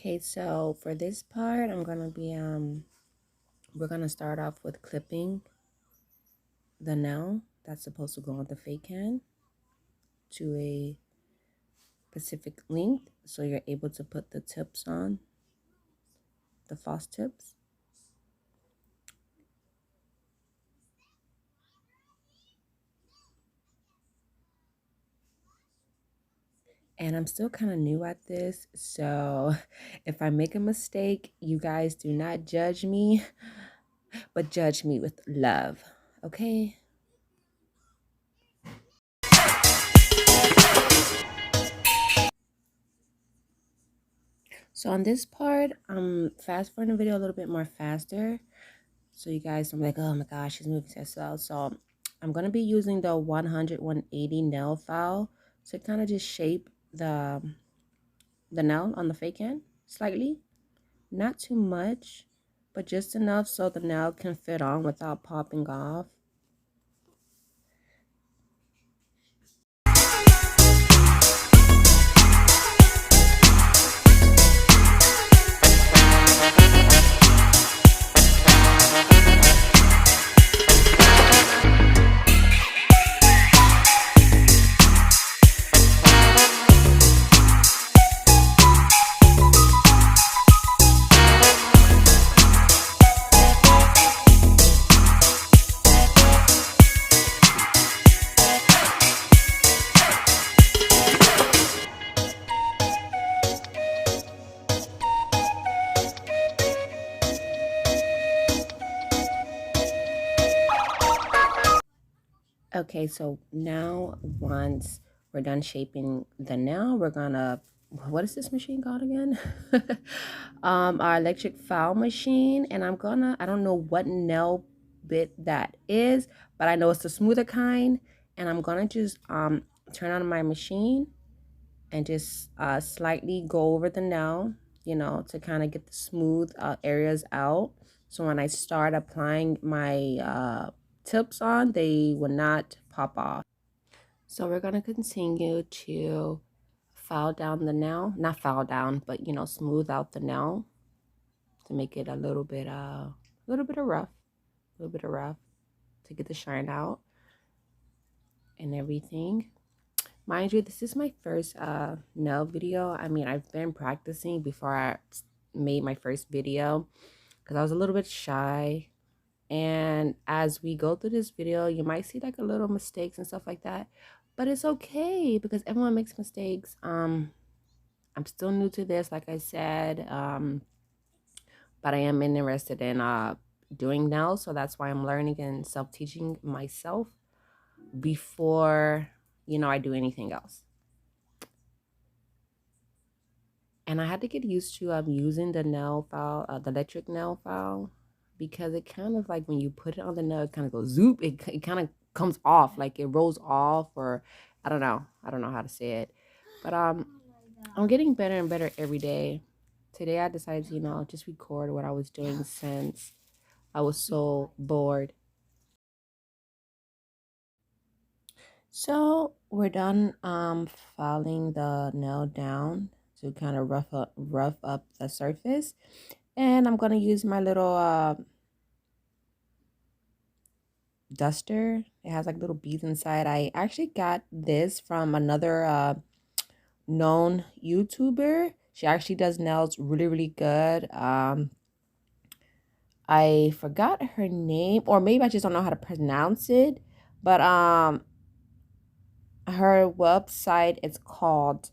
Okay, so for this part, I'm gonna be we're gonna start off with clipping the nail that's supposed to go on the fake hand to a specific length, so you're able to put the tips on, the false tips. And I'm still kind of new at this, so if I make a mistake, you guys do not judge me, but judge me with love, okay? So on this part, I'm fast forwarding the video a little bit more faster, so you guys don't be like, oh my gosh, she's moving so slow. So I'm going to be using the 100-180 nail file to kind of just shape the nail on the fake hand slightly. Not too much, but just enough so the nail can fit on without popping off. Okay, so now once we're done shaping the nail, we're gonna, what is this machine called again? Our electric file machine. And I don't know what nail bit that is, but I know it's the smoother kind. And I'm gonna just turn on my machine and just slightly go over the nail, you know, to kind of get the smooth areas out. So when I start applying my tips on, they will not pop off. So we're going to continue to file down the nail, not file down, but, you know, smooth out the nail to make it a little bit of rough to get the shine out and everything. Mind you, this is my first nail video. I mean, I've been practicing before I made my first video because I was a little bit shy. And as we go through this video, you might see like a little mistakes and stuff like that, but it's okay because everyone makes mistakes. I'm still new to this, like I said, but I am interested in doing nails, so that's why I'm learning and self-teaching myself before, you know, I do anything else. And I had to get used to using the nail file, the electric nail file, because it kind of like when you put it on the nail, it kind of goes zoop. It kind of comes off, like it rolls off, or I don't know how to say it. But I'm getting better and better every day. Today I decided to, you know, just record what I was doing since I was so bored. So we're done filing the nail down to kind of rough up the surface. And I'm going to use my little duster. It has like little beads inside. I actually got this from another known YouTuber. She actually does nails really good. I forgot her name, or maybe I just don't know how to pronounce it. But her website is called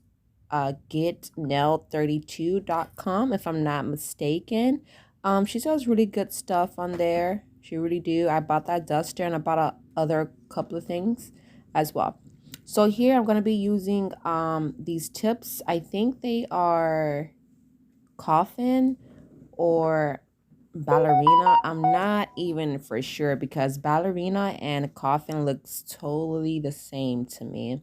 getnail32.com, if I'm not mistaken. She sells really good stuff on there. She really do. I bought that duster and I bought a other couple of things as well. So here I'm going to be using these tips. I think they are coffin or ballerina. I'm not even for sure because ballerina and coffin looks totally the same to me.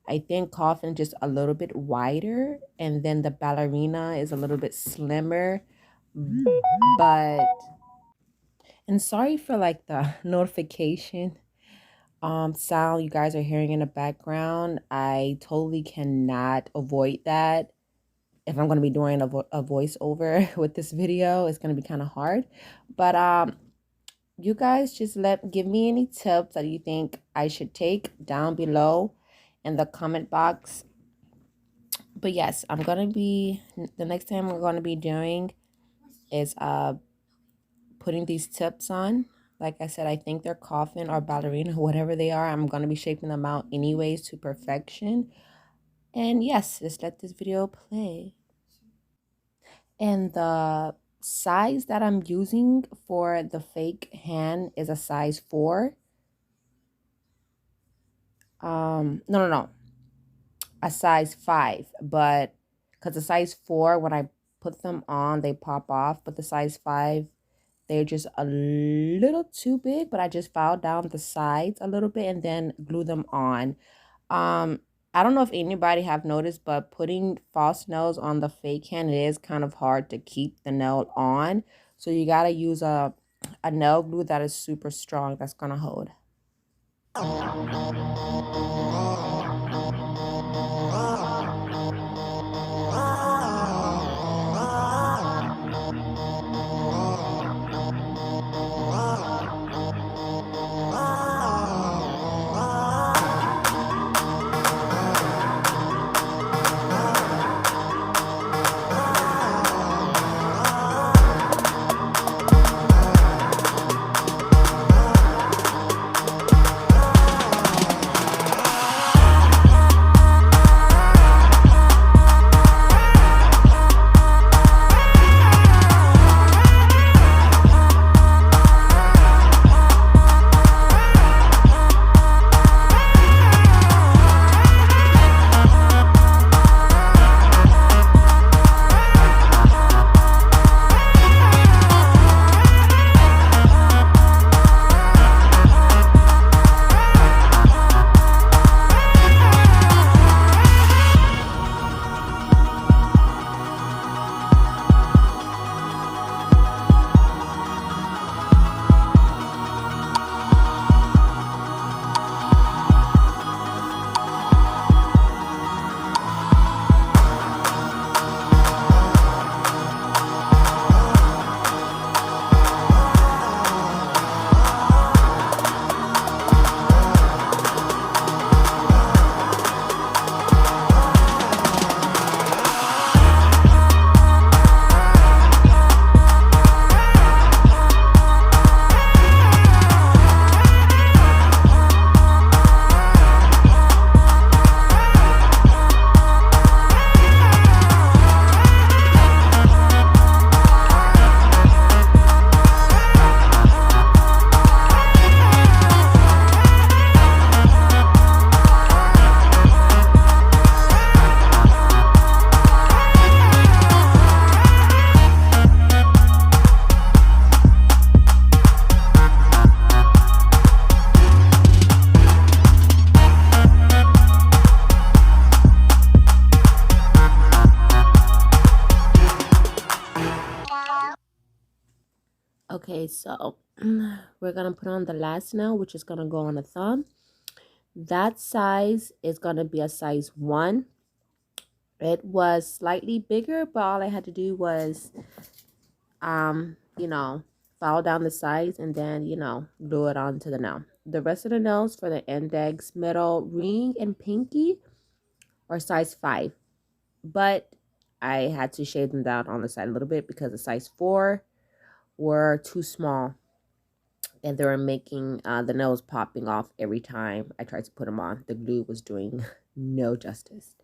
I think coffin just a little bit wider, and then the ballerina is a little bit slimmer. But, and sorry for like the notification sound you guys are hearing in the background. I totally cannot avoid that. if I'm going to be doing a voiceover with this video, it's going to be kind of hard. But you guys just give me any tips that you think I should take down below in the comment box. But yes, I'm going to be, the next time we're going to be doing is putting these tips on. Like I said, I think they're coffin or ballerina, whatever they are. I'm going to be shaping them out anyways to perfection. And yes, just let this video play. And the size that I'm using for the fake hand is a size 4. No, a size 5. But because the size 4, when I put them on, they pop off. But the size 5, they're just a little too big. But I just filed down the sides a little bit and then glue them on. I don't know if anybody have noticed, but putting false nails on the fake hand, it is kind of hard to keep the nail on. So you gotta use a nail glue that is super strong, that's gonna hold. Okay, so we're gonna put on the last nail, which is gonna go on the thumb. That size is gonna be a size 1. It was slightly bigger, but all I had to do was file down the sides and then, glue it onto the nail. The rest of the nails for the index, middle, ring, and pinky are size 5. But I had to shade them down on the side a little bit because the size 4 were too small. And they were making the nails popping off every time I tried to put them on. The glue was doing no justice.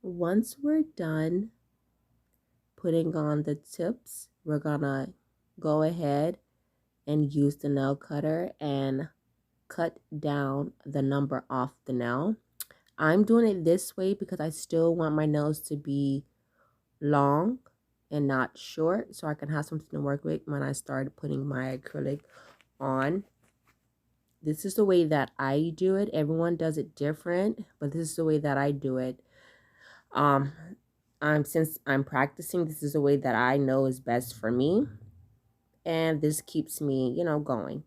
Once we're done putting on the tips, we're gonna go ahead and use the nail cutter and cut down the number off the nail. I'm doing it this way because I still want my nails to be long and not short, so I can have something to work with when I start putting my acrylic on. This is the way that I do it. Everyone does it different, but this is the way that I do it. since I'm practicing, this is a way that I know is best for me, and this keeps me, going.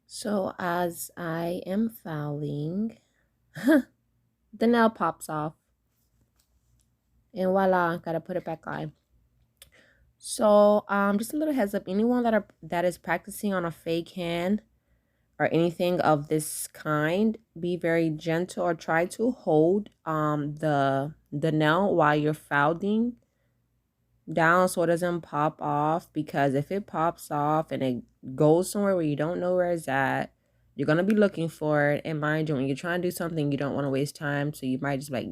So as I am filing, the nail pops off, and voila, gotta put it back on. So just a little heads up, anyone that is practicing on a fake hand or anything of this kind, be very gentle, or try to hold the nail while you're filing down so it doesn't pop off, because if it pops off and it goes somewhere where you don't know where it's at, you're gonna be looking for it. And mind you, when you're trying to do something, you don't want to waste time, so you might just like,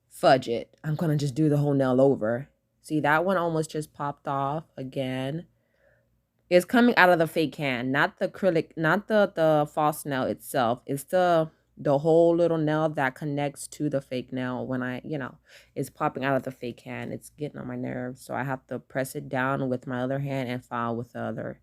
fudge it. I'm gonna just do the whole nail over. See, that one almost just popped off again. It's coming out of the fake hand, not the acrylic, not the false nail itself. It's the whole little nail that connects to the fake nail. When it's popping out of the fake hand. It's getting on my nerves, so I have to press it down with my other hand and file with the other.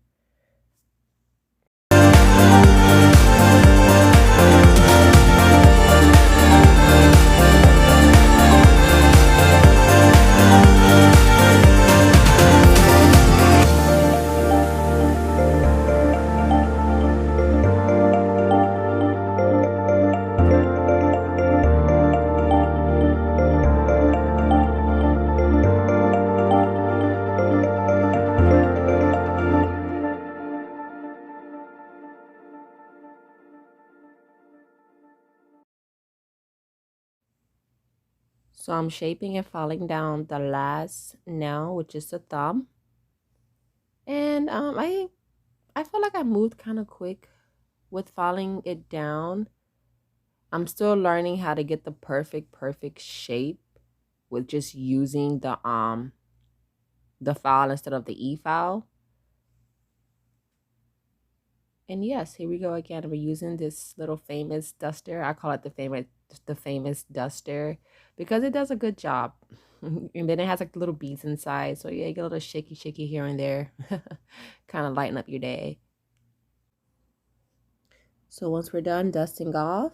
So I'm shaping and filing down the last nail, which is the thumb. And I feel like I moved kind of quick with filing it down. I'm still learning how to get the perfect shape with just using the file instead of the e-file. And yes, here we go again. We're using this little famous duster. I call it the famous duster because it does a good job. And then it has like little beads inside. So yeah, you get a little shaky here and there. Kind of lighten up your day. So once we're done dusting off,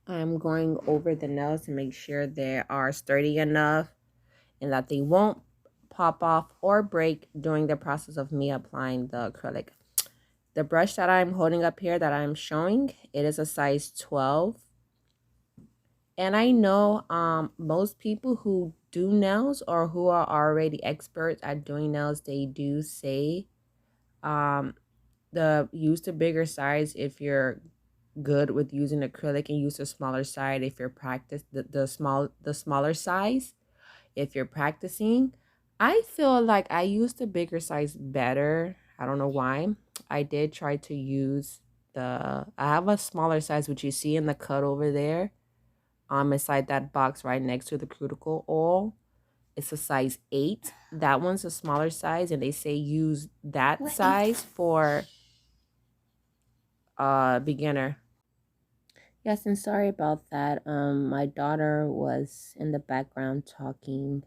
I'm going over the nails to make sure they are sturdy enough and that they won't pop off or break during the process of me applying the acrylic. The brush that I'm holding up here that I'm showing, it is a size 12. And I know most people who do nails or who are already experts at doing nails, they do say Um, use the bigger size if you're good with using acrylic, and use the smaller side if you're the smaller size if you're practicing. I feel like I use the bigger size better. I don't know why. I did try to use I have a smaller size, which you see in the cut over there, inside that box right next to the cuticle oil. It's a size 8. That one's a smaller size, and they say use that size for beginner. Yes, and sorry about that. My daughter was in the background talking.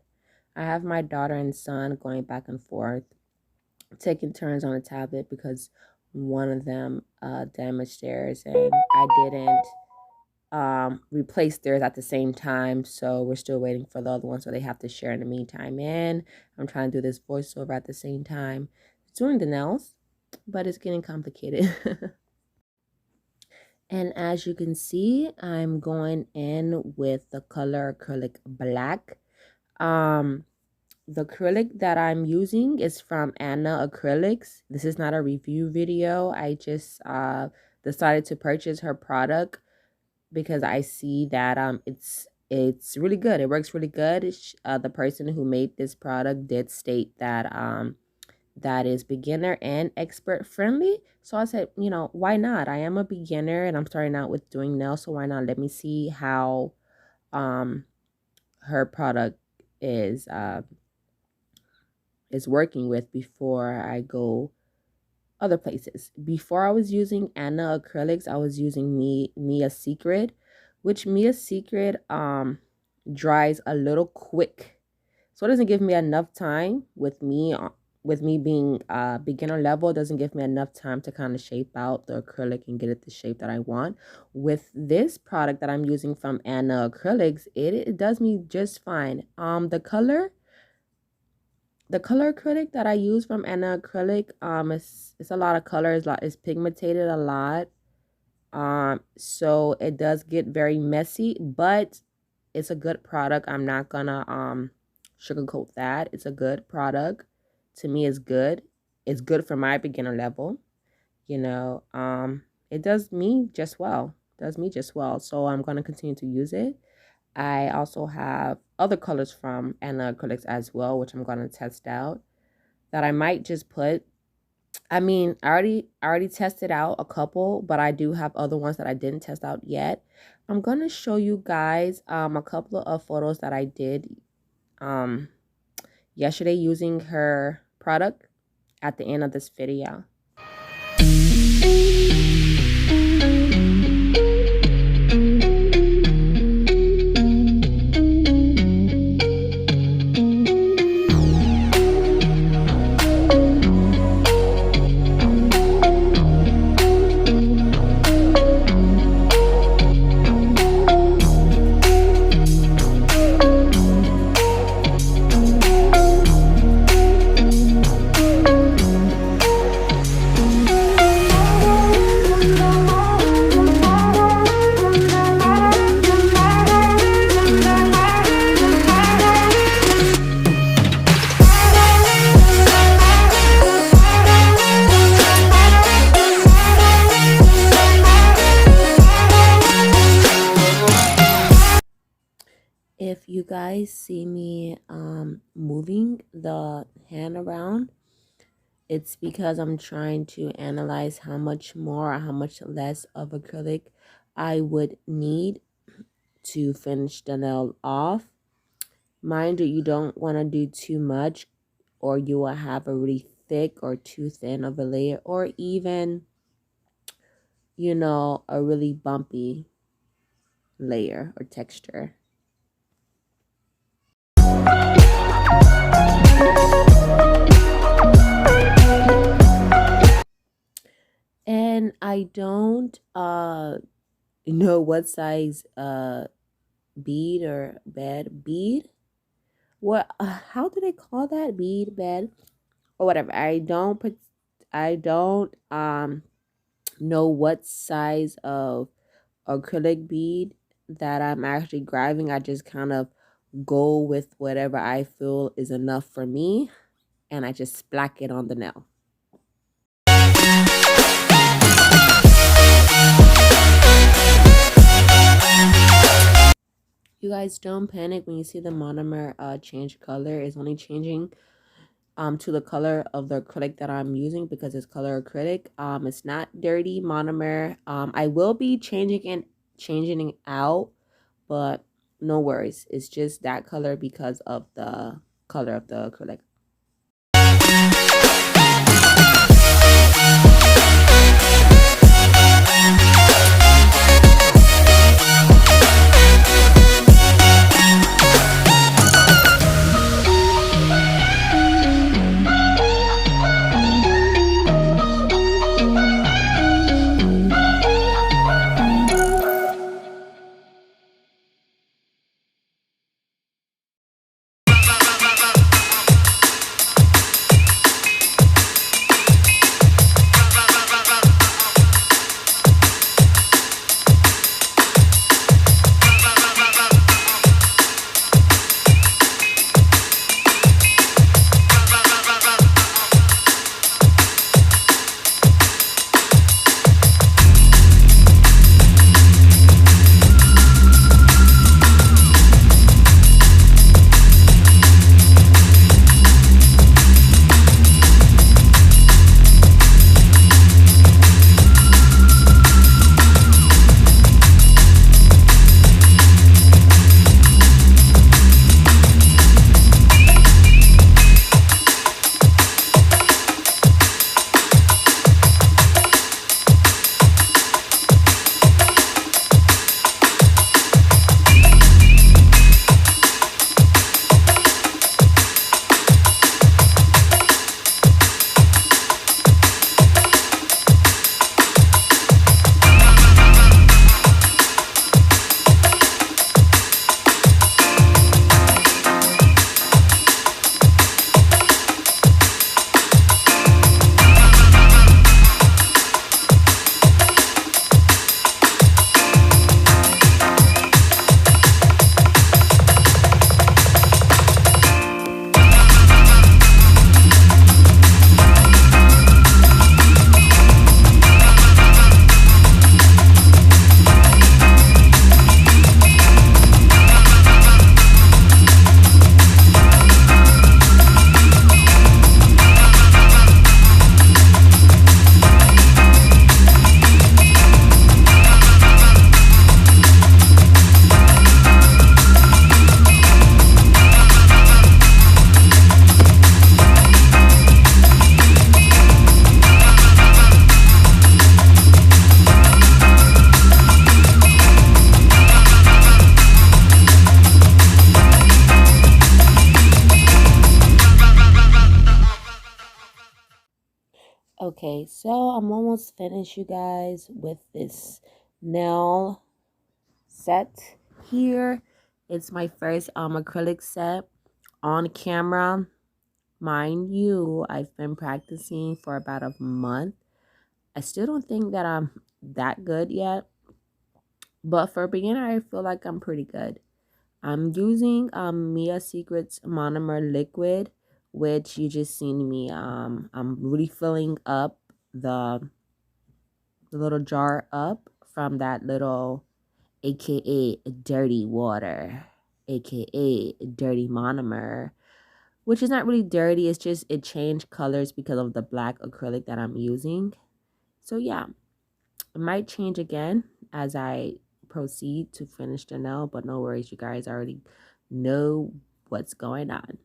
I have my daughter and son going back and forth, taking turns on the tablet because one of them damaged theirs, and I didn't replace theirs at the same time. So we're still waiting for the other one, so they have to share in the meantime. And I'm trying to do this voiceover at the same time. It's doing the nails, but it's getting complicated. And as you can see, I'm going in with the color acrylic black. The acrylic that I'm using is from Anna Acrylics. This is not a review video. I just decided to purchase her product because I see that it's really good. It works really good. The person who made this product did state that that is beginner and expert friendly. So I said, you know, why not? I am a beginner and I'm starting out with doing nails, so why not? Let me see how her product is working with before I go other places. Before I was using Anna Acrylics, I was using Mia Secret, which Mia Secret dries a little quick. So it doesn't give me enough time with me being beginner level. It doesn't give me enough time to kind of shape out the acrylic and get it the shape that I want. With this product that I'm using from Anna Acrylics, it does me just fine. The color acrylic that I use from Anna Acrylic, it's a lot of colors, it's pigmented a lot. So it does get very messy, but it's a good product. I'm not gonna sugarcoat that. It's a good product. To me, it's good. It's good for my beginner level. You know, it does me just well. Does me just well. So I'm gonna continue to use it. I also have other colors from Anna Acrylics as well, which I'm gonna test out. That I might just put. I mean, I already tested out a couple, but I do have other ones that I didn't test out yet. I'm gonna show you guys a couple of photos that I did yesterday using her product at the end of this video. If you guys see me moving the hand around, it's because I'm trying to analyze how much more or how much less of acrylic I would need to finish the nail off. Mind you, you don't want to do too much, or you will have a really thick or too thin of a layer, or even, you know, a really bumpy layer or texture. And I don't know what size bead or bead. What how do they call that? Bead, bed, or whatever. I don't know what size of acrylic bead that I'm actually grabbing. I just kind of go with whatever I feel is enough for me, and I just splack it on the nail. You guys don't panic when you see the monomer change color. It's only changing to the color of the acrylic that I'm using because it's color acrylic. It's not dirty monomer. I will be changing it out, but no worries. It's just that color because of the color of the acrylic. Okay, so I'm almost finished, you guys, with this nail set here. It's my first acrylic set on camera. Mind you, I've been practicing for about a month. I still don't think that I'm that good yet, but for a beginner, I feel like I'm pretty good. I'm using Mia Secrets monomer liquid, which you just seen me. I'm refilling up the little jar up from that little, aka dirty water, aka dirty monomer, which is not really dirty. It's just it changed colors because of the black acrylic that I'm using. So yeah, it might change again as I proceed to finish the nail, but no worries, you guys already know what's going on.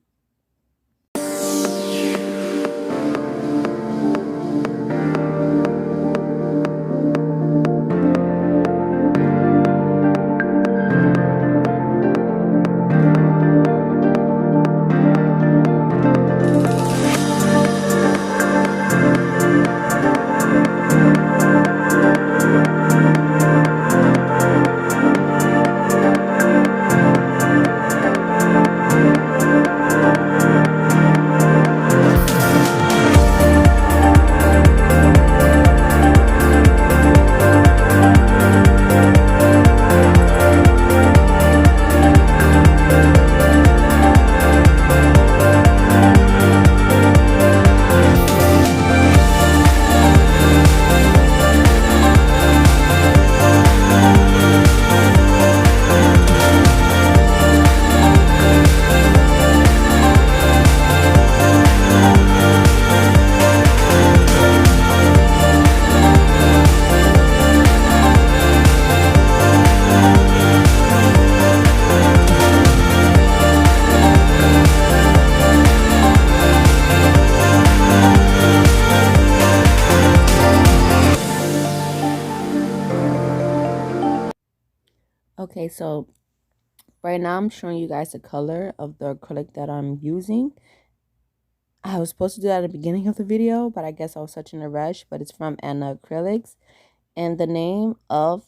Okay, so right now I'm showing you guys the color of the acrylic that I'm using. I was supposed to do that at the beginning of the video, but I guess I was such in a rush. But it's from Acrylics, and the name of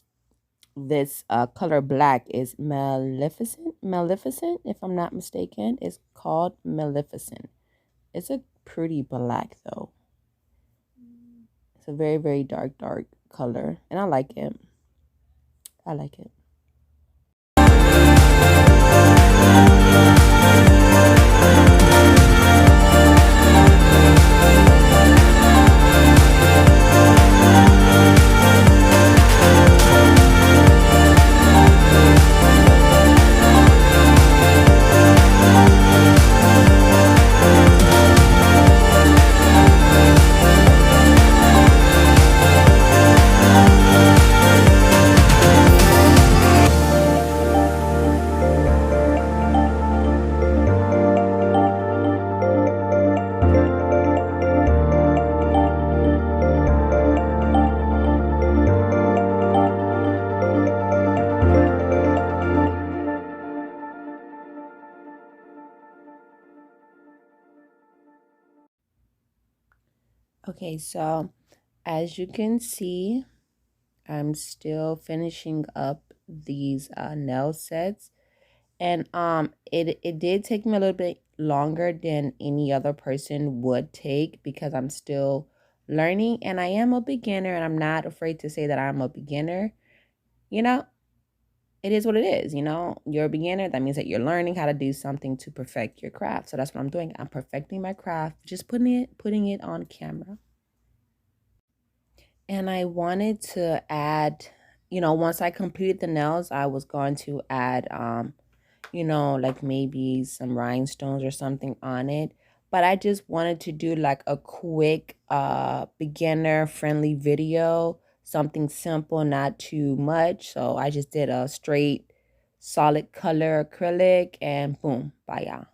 this color black is Maleficent, if I'm not mistaken. It's called Maleficent. It's a pretty black though. It's a very, very dark color, and I like it. I like it. Okay, so as you can see, I'm still finishing up these nail sets, and it did take me a little bit longer than any other person would take because I'm still learning, and I am a beginner, and I'm not afraid to say that I'm a beginner. You know, it is what it is. You know, you're a beginner. That means that you're learning how to do something to perfect your craft. So that's what I'm doing. I'm perfecting my craft, just putting it on camera. And I wanted to add, once I completed the nails, I was going to add, like maybe some rhinestones or something on it. But I just wanted to do like a quick, beginner friendly video, something simple, not too much. So I just did a straight solid color acrylic and boom, bye y'all.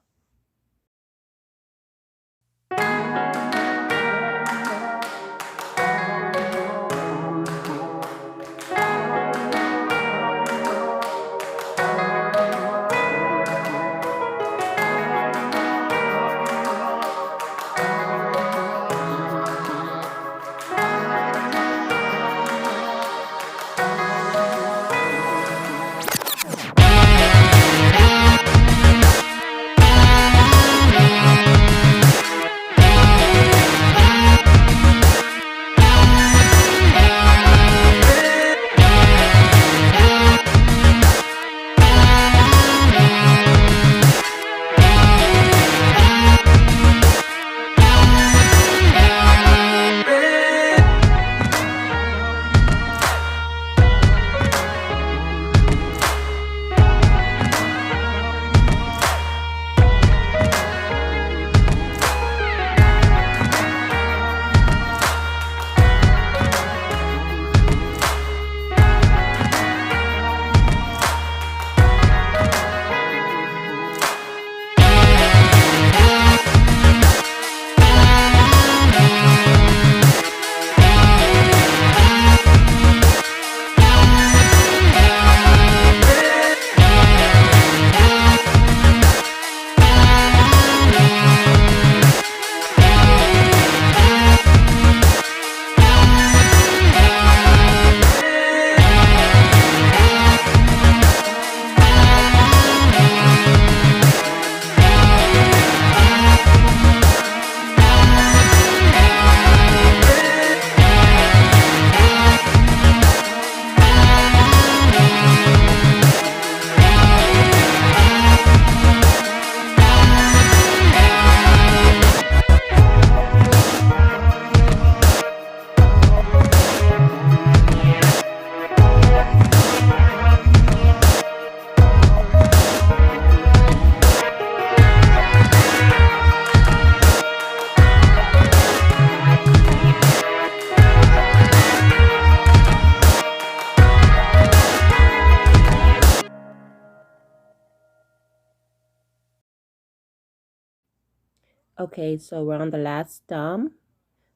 Okay, so we're on the last stem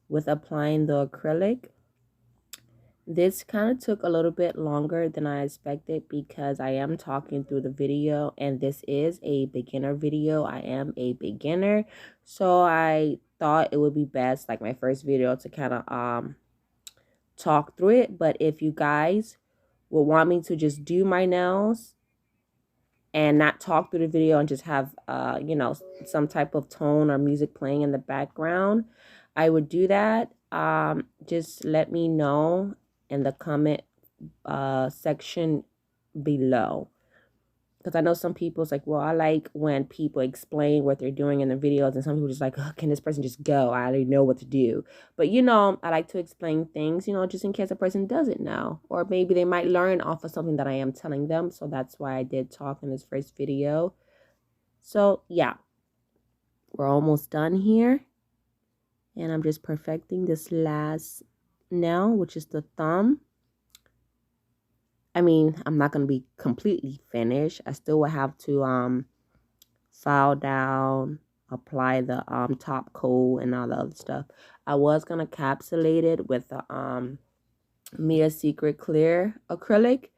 with applying the acrylic. This kind of took a little bit longer than I expected because I am talking through the video, and this is a beginner video. I am a beginner, so I thought it would be best, like my first video, to kind of talk through it. But if you guys would want me to just do my nails and not talk through the video and just have you know, some type of tone or music playing in the background, I would do that. Just let me know in the comment section below, because I know some people's like, well, I like when people explain what they're doing in the videos, and some people just like, oh, can this person just go? I already know what to do. But you know, I like to explain things, you know, just in case a person doesn't know, or maybe they might learn off of something that I am telling them. So that's why I did talk in this first video. So yeah, we're almost done here, and I'm just perfecting this last nail, which is the thumb. I mean, I'm not going to be completely finished. I still will have to file down, apply the top coat and all the other stuff. I was going to capsulate it with the Mia Secret Clear acrylic,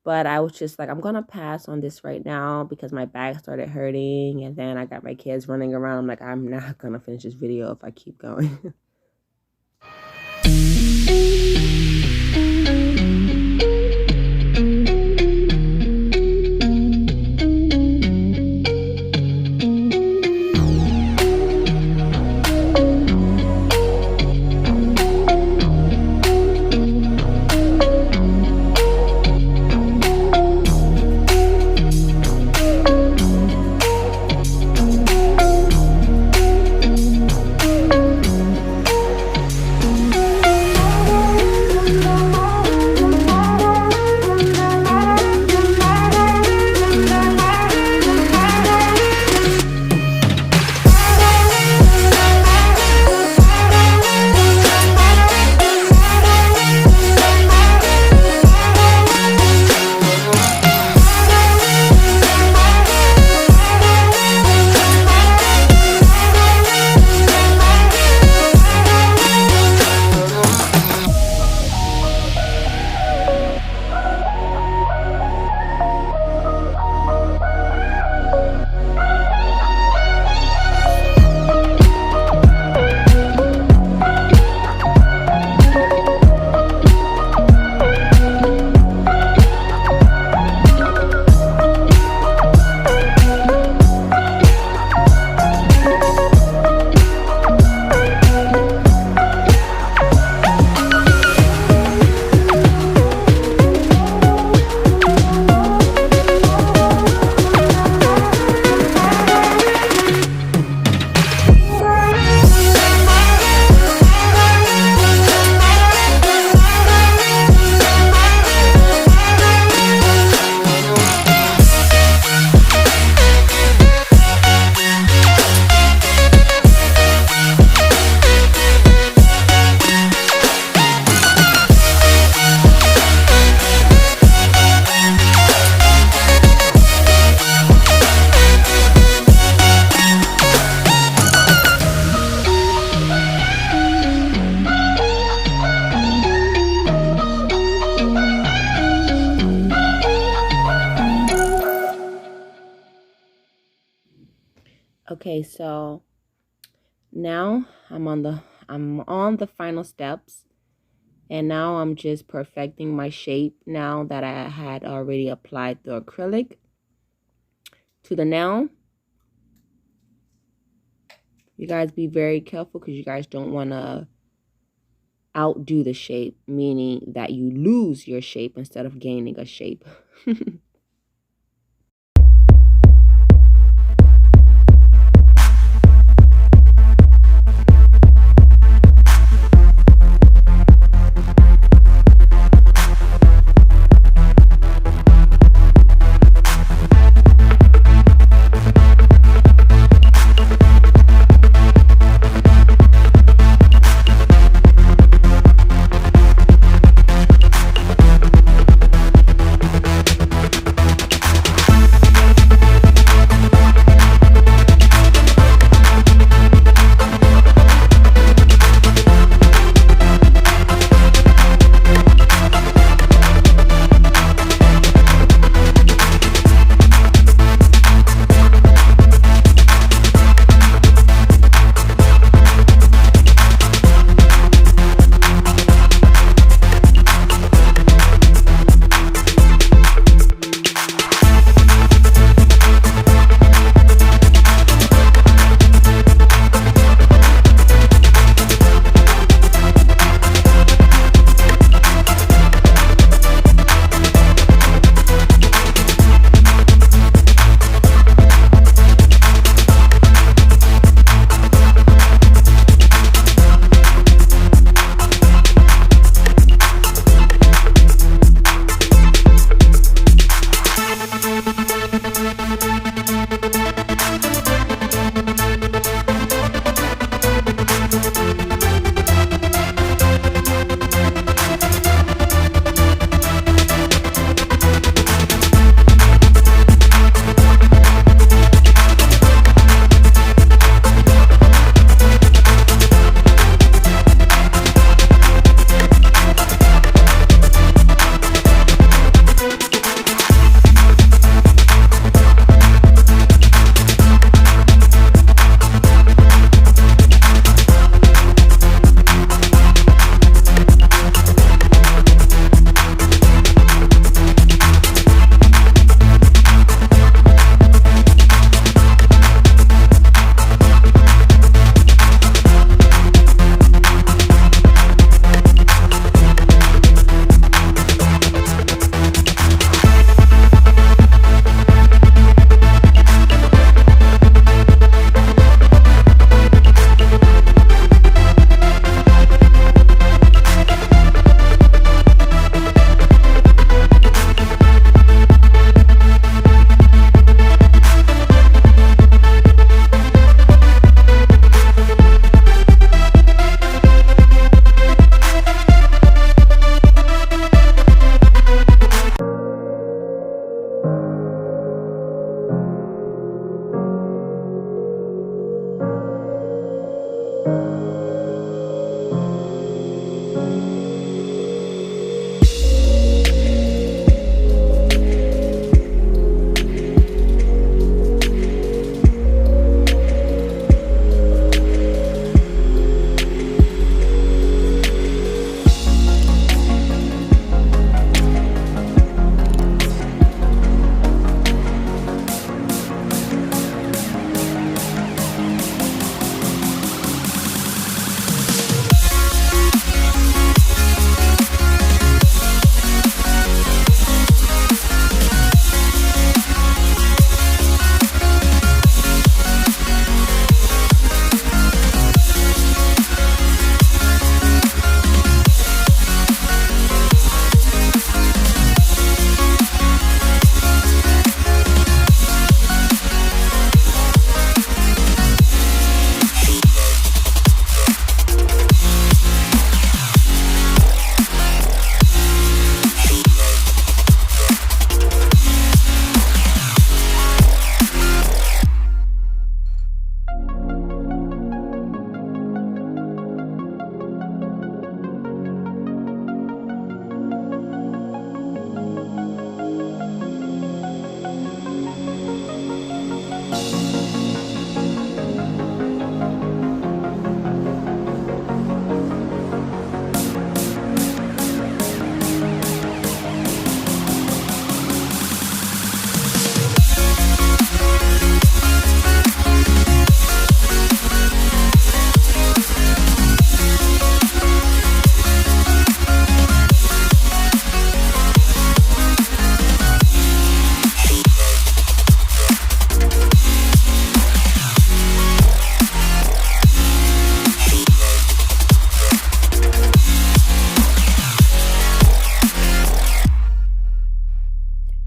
but I was just like, I'm going to pass on this right now because my back started hurting, and then I got my kids running around. I'm like, I'm not going to finish this video if I keep going. Okay, so now I'm on the final steps, and now I'm just perfecting my shape now that I had already applied the acrylic to the nail. You guys be very careful because you guys don't want to outdo the shape, meaning that you lose your shape instead of gaining a shape.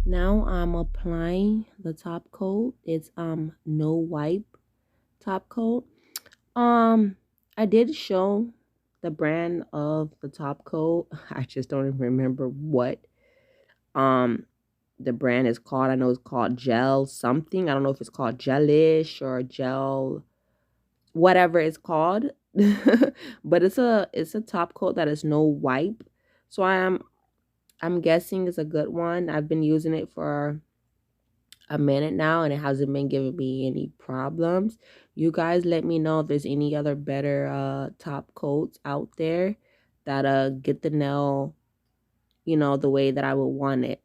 Now I'm applying the top coat. It's no wipe top coat. Um, I did show the brand of the top coat. I just don't even remember what um the brand is called. I know it's called Gel something. I don't know if it's called Gelish or Gel whatever it's called. But it's a top coat that is no wipe. So I'm guessing it's a good one. I've been using it for a minute now and it hasn't been giving me any problems. You guys let me know if there's any other better top coats out there that get the nail, the way that I would want it,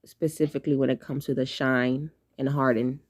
specifically when it comes to the shine and harden.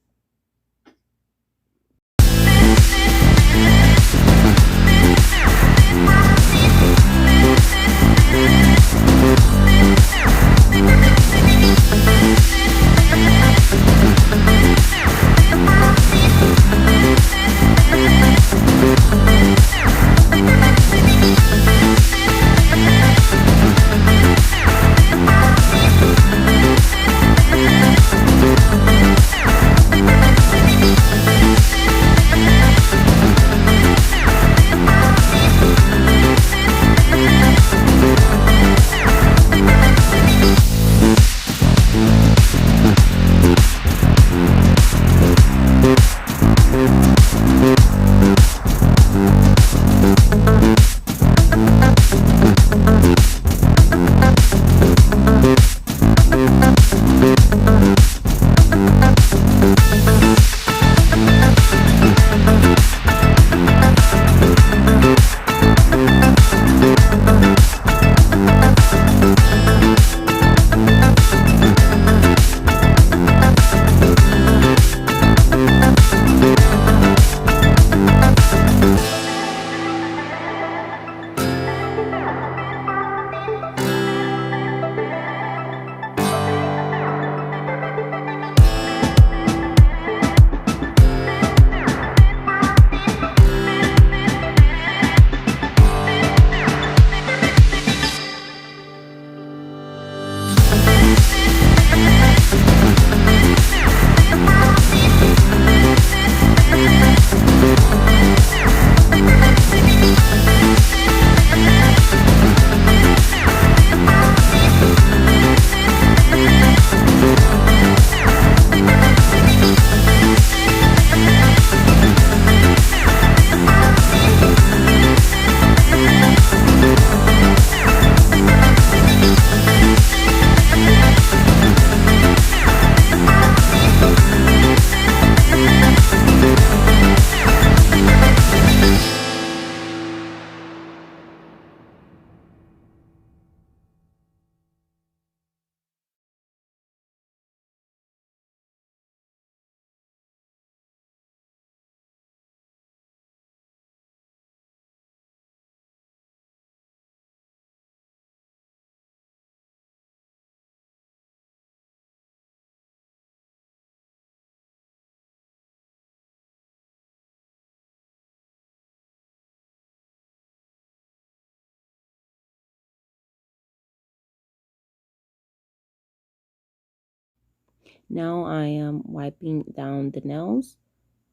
Now I am wiping down the nails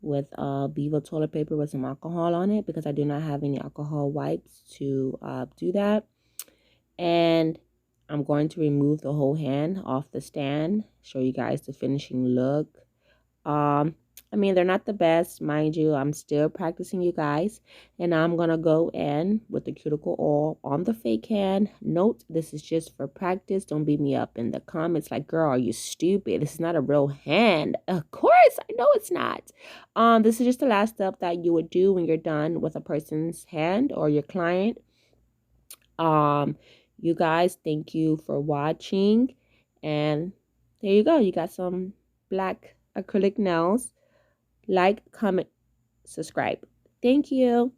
with Viva toilet paper with some alcohol on it because I do not have any alcohol wipes to do that. And I'm going to remove the whole hand off the stand, show you guys the finishing look. um I mean, they're not the best, mind you. I'm still practicing, you guys. And now I'm gonna go in with the cuticle oil on the fake hand. Note, this is just for practice. Don't beat me up in the comments like, girl, are you stupid? This is not a real hand. Of course, I know it's not. This is just the last step that you would do when you're done with a person's hand or your client. um you guys, thank you for watching, and there you go. You got some black acrylic nails. Like, comment, subscribe. Thank you.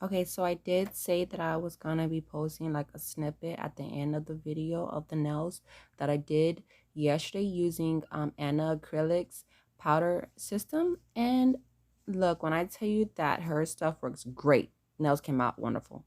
Okay, so I did say that I was gonna be posting like a snippet at the end of the video of the nails that I did yesterday using Anna Acrylics powder system. And look, when I tell you that her stuff works great, nails came out wonderful.